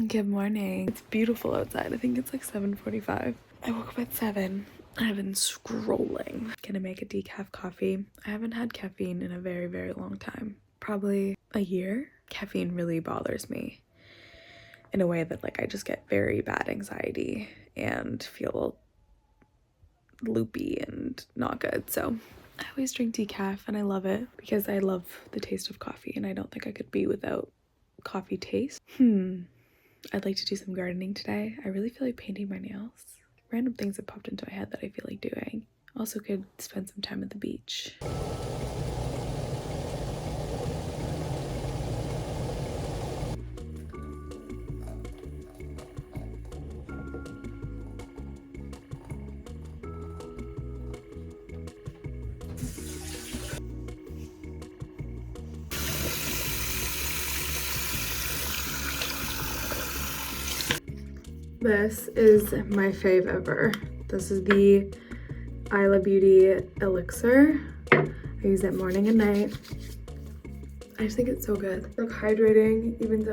Good morning. It's beautiful outside. I think it's like 7:45. I woke up at 7. I've been scrolling. Gonna make a decaf coffee. I haven't had caffeine in a very, very long time. Probably a year. Caffeine really bothers me in a way that like I just get very bad anxiety and feel loopy and not good. So I always drink decaf and I love it because I love the taste of coffee and I don't think I could be without coffee taste. I'd like to do some gardening today. I really feel like painting my nails. Random things that popped into my head that I feel like doing. Also could spend some time at the beach. This is my fave ever. This is the Isla Beauty Elixir. I use it morning and night. I just think it's so good. It's like hydrating, evens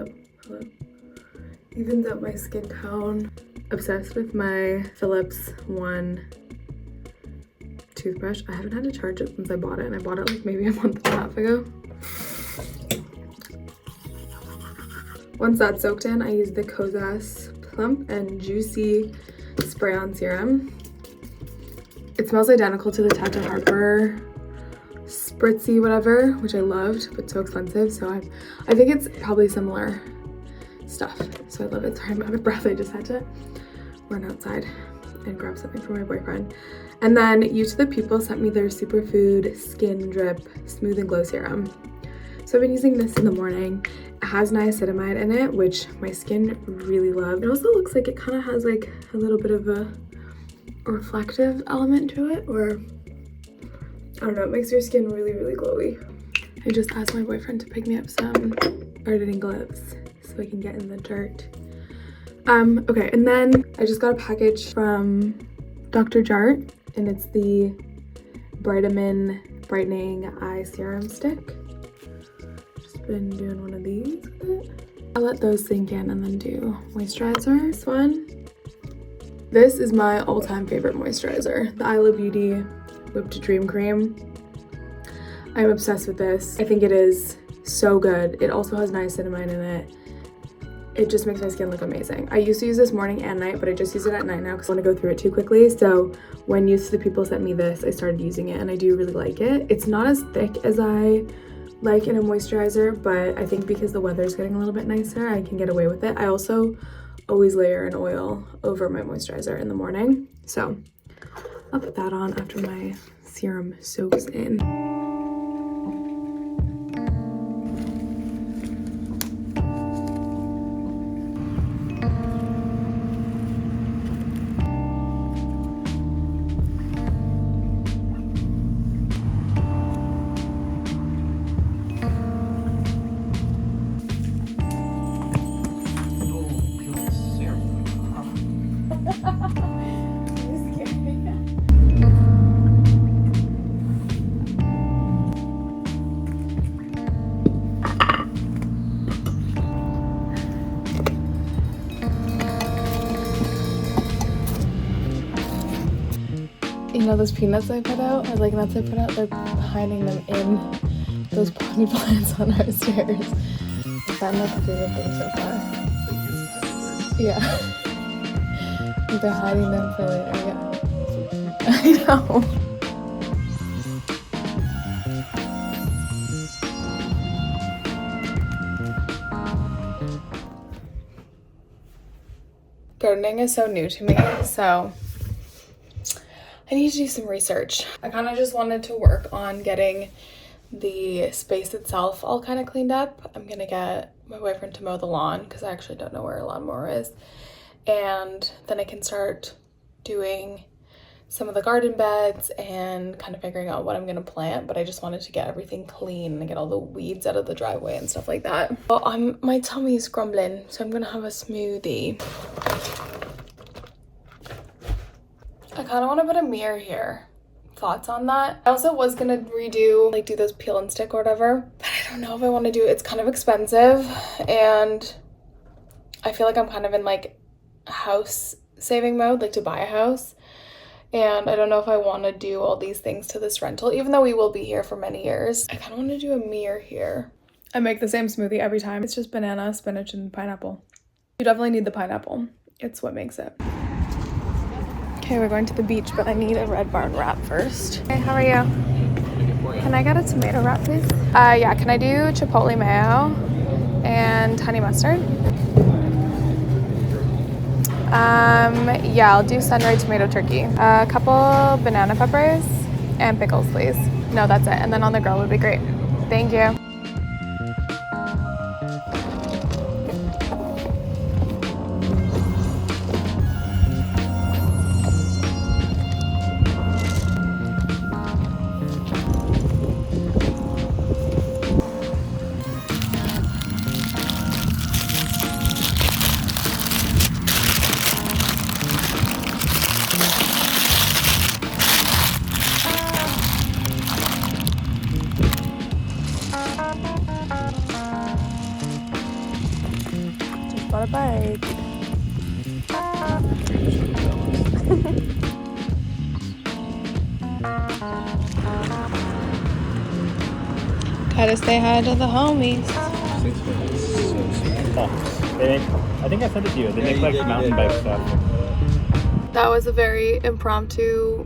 out my skin tone. Obsessed with my Philips One toothbrush. I haven't had to charge it since I bought it, and I bought it like maybe a month and a half ago. Once that's soaked in, I use the Kosas Plump and Juicy Spray-On Serum. It smells identical to the Tata Harper Spritzy whatever, which I loved, but so expensive. So I think it's probably similar stuff. So I love it. Sorry, I'm out of breath. I just had to run outside and grab something for my boyfriend. And then Youth to the People sent me their Superfood Skin Drip Smooth and Glow Serum. So I've been using this in the morning. It has niacinamide in it, which my skin really loves. It also looks like it kind of has like a little bit of a reflective element to it, or I don't know, it makes your skin really, really glowy. I just asked my boyfriend to pick me up some gardening gloves so I can get in the dirt. Okay, and then I just got a package from Dr. Jart, and it's the Brightening Eye Serum Stick. Been doing one of these with it. I'll let those sink in and then do moisturizer. This is my all-time favorite moisturizer, the Isla Beauty Whipped Dream Cream. I'm obsessed with this. I think it is so good. It also has niacinamide in it. It just makes my skin look amazing. I used to use this morning and night, but I just use it at night now because I want to go through it too quickly. So when Youth to the People sent me this, I started using it and I do really like it. It's not as thick as I like in a moisturizer, but I think because the weather is getting a little bit nicer, I can get away with it. I also always layer an oil over my moisturizer in the morning, so I'll put that on after my serum soaks in. You know those peanuts I put out, or like nuts I put out, they're hiding them in those potty plants on our stairs. I found like 3 of them so far. Yeah. They're hiding them for later, yeah. I know. Gardening is so new to me, so I need to do some research. I kind of just wanted to work on getting the space itself all kind of cleaned up. I'm gonna get my boyfriend to mow the lawn because I actually don't know where a lawnmower is. And then I can start doing some of the garden beds and kind of figuring out what I'm gonna plant, but I just wanted to get everything clean and get all the weeds out of the driveway and stuff like that. Well, my tummy is grumbling, so I'm gonna have a smoothie. I kind of want to put a mirror here. Thoughts on that? I also was gonna redo, like do those peel and stick or whatever, but I don't know if I want to do it. It's kind of expensive and I feel like I'm kind of in like house saving mode, like to buy a house. And I don't know if I want to do all these things to this rental, even though we will be here for many years. I kind of want to do a mirror here. I make the same smoothie every time. It's just banana, spinach, and pineapple. You definitely need the pineapple. It's what makes it. Okay, we're going to the beach, but I need a Red Barn wrap first. Hey, how are you? Can I get a tomato wrap, please? Yeah, can I do chipotle mayo and honey mustard? Yeah, I'll do sunray tomato turkey. A couple banana peppers and pickles, please. No, that's it. And then on the grill would be great. Thank you. Just bought a bike. Gotta say hi to the homies. I think I sent it to you. They make like mountain bike stuff. That was a very impromptu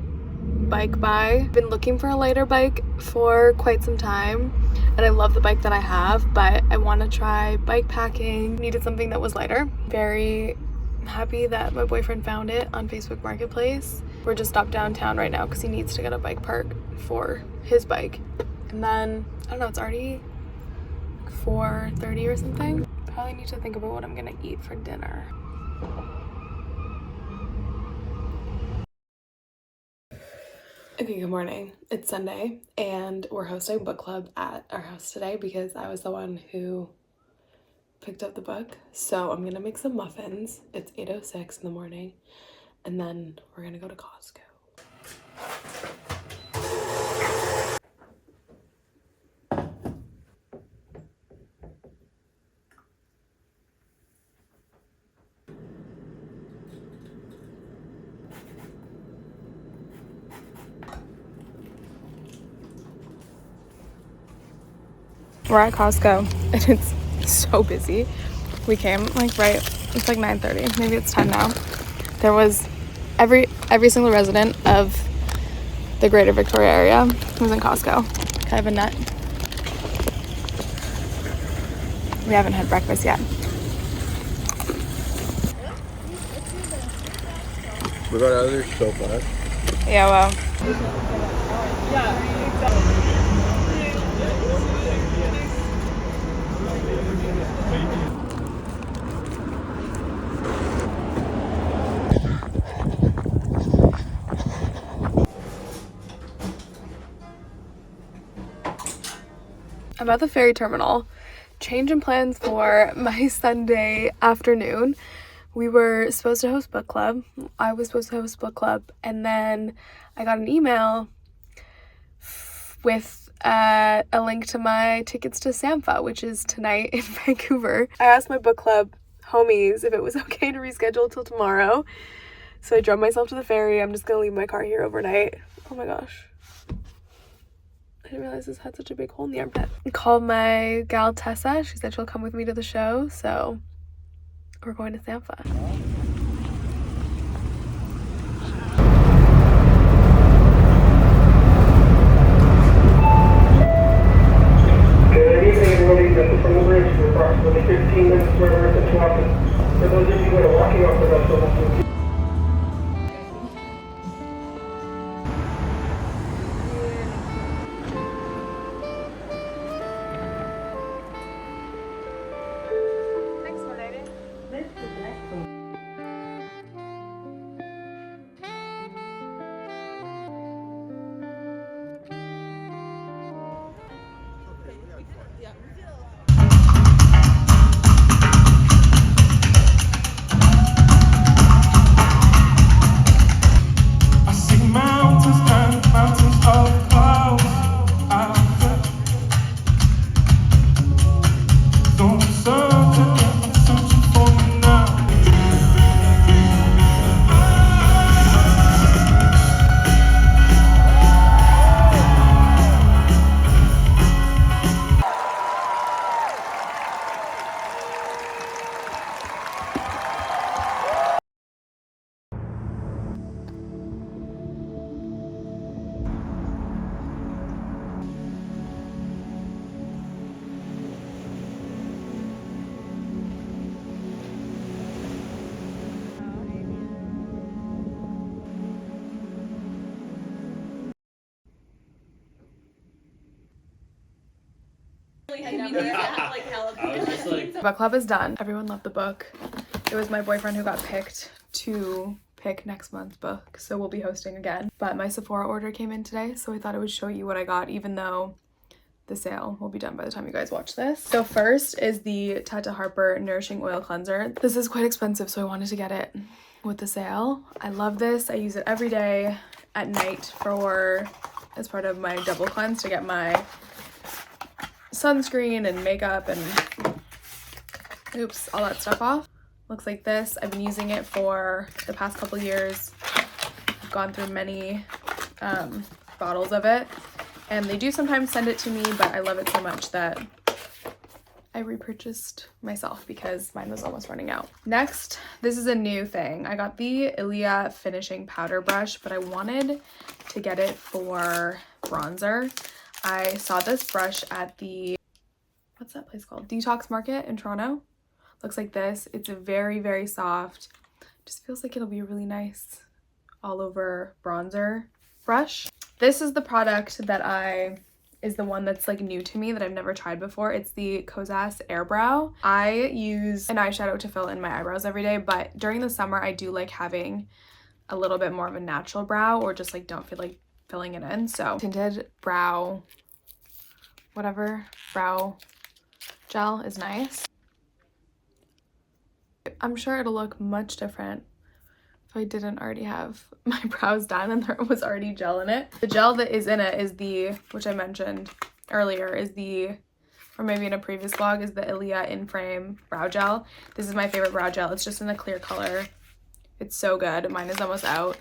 bike buy. Been looking for a lighter bike for quite some time, and I love the bike that I have, but I want to try bike packing. Needed something that was lighter. Very happy that my boyfriend found it on Facebook Marketplace. We're just stopped downtown right now because he needs to get a bike park for his bike. And then, I don't know, it's already 4:30 or something. Probably need to think about what I'm gonna eat for dinner. Okay, good morning. It's Sunday and we're hosting book club at our house today because I was the one who picked up the book. So I'm gonna make some muffins. It's 8:06 in the morning, and then we're gonna go to Costco. We're at Costco and it's so busy. We came like it's like 9:30, maybe it's 10 now. There was every single resident of the greater Victoria area was in Costco. Can I have a nut? We haven't had breakfast yet. We got out of there so fast. Yeah, well. I'm at the ferry terminal. Change in plans for my Sunday afternoon. We were supposed to host book club. I was supposed to host book club, and then I got an email with a link to my tickets to Sampha, which is tonight in Vancouver. I asked my book club homies if it was okay to reschedule till tomorrow. So I drove myself to the ferry. I'm just gonna leave my car here overnight. Oh my gosh. I didn't realize this had such a big hole in the armpit. I called my gal Tessa. She said she'll come with me to the show, so we're going to Sampha. Good evening, everybody. This is from the bridge. We're approximately 15 minutes where we're at the top. For those of you who are walking off the vessel, I was just like, Book club is done. Everyone loved the book. It was my boyfriend who got picked to pick next month's book, so we'll be hosting again. But my Sephora order came in today, so I thought I would show you what I got, even though the sale will be done by the time you guys watch this. So first is the Tata Harper Nourishing Oil Cleanser. This is quite expensive, so I wanted to get it with the sale. I love this. I use it every day at night as part of my double cleanse to get my sunscreen and makeup and all that stuff off. Looks like this. I've been using it for the past couple years. I've gone through many bottles of it, and they do sometimes send it to me, but I love it so much that I repurchased myself because mine was almost running out. Next, this is a new thing. I got the Hiya finishing powder brush, but I wanted to get it for bronzer. I saw this brush at the, what's that place called? Detox Market in Toronto. Looks like this. It's a very, very soft, just feels like it'll be a really nice all over bronzer brush. This is the product that is the one that's like new to me that I've never tried before. It's the Kosas Air Brow. I use an eyeshadow to fill in my eyebrows every day, but during the summer I do like having a little bit more of a natural brow, or just like don't feel like filling it in. So tinted brow, whatever, brow gel is nice. I'm sure it'll look much different if I didn't already have my brows done and there was already gel in it. The gel that is in it is which I mentioned earlier, or maybe in a previous vlog, is the Hiya In Frame Brow Gel. This is my favorite brow gel. It's just in a clear color. It's so good. Mine is almost out.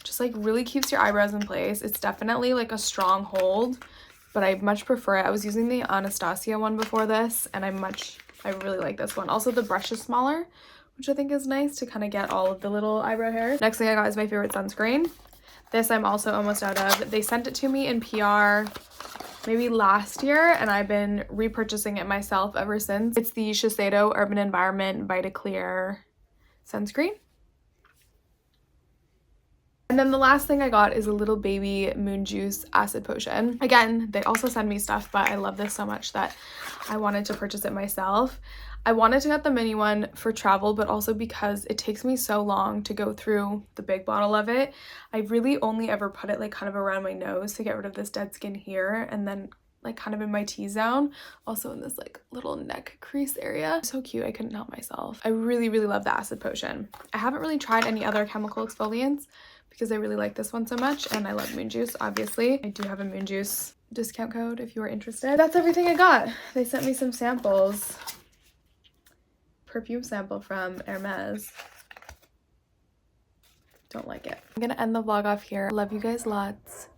Just like really keeps your eyebrows in place. It's definitely like a strong hold, but I much prefer it. I was using the Anastasia one before this, and I really like this one. Also, the brush is smaller, which I think is nice to kind of get all of the little eyebrow hairs. Next thing I got is my favorite sunscreen. This I'm also almost out of. They sent it to me in PR maybe last year, and I've been repurchasing it myself ever since. It's the Shiseido Urban Environment Vita Clear sunscreen. And then the last thing I got is a little baby Moon Juice acid potion. Again, they also send me stuff, but I love this so much that I wanted to purchase it myself. I wanted to get the mini one for travel, but also because it takes me so long to go through the big bottle of it. I really only ever put it like kind of around my nose to get rid of this dead skin here, and then like kind of in my T-zone, also in this like little neck crease area. So cute, I couldn't help myself. I really, really love the acid potion. I haven't really tried any other chemical exfoliants because I really like this one so much, and I love Moon Juice, obviously. I do have a Moon Juice discount code if you are interested. That's everything I got. They sent me some samples. Perfume sample from Hermes. Don't like it. I'm gonna end the vlog off here. Love you guys lots.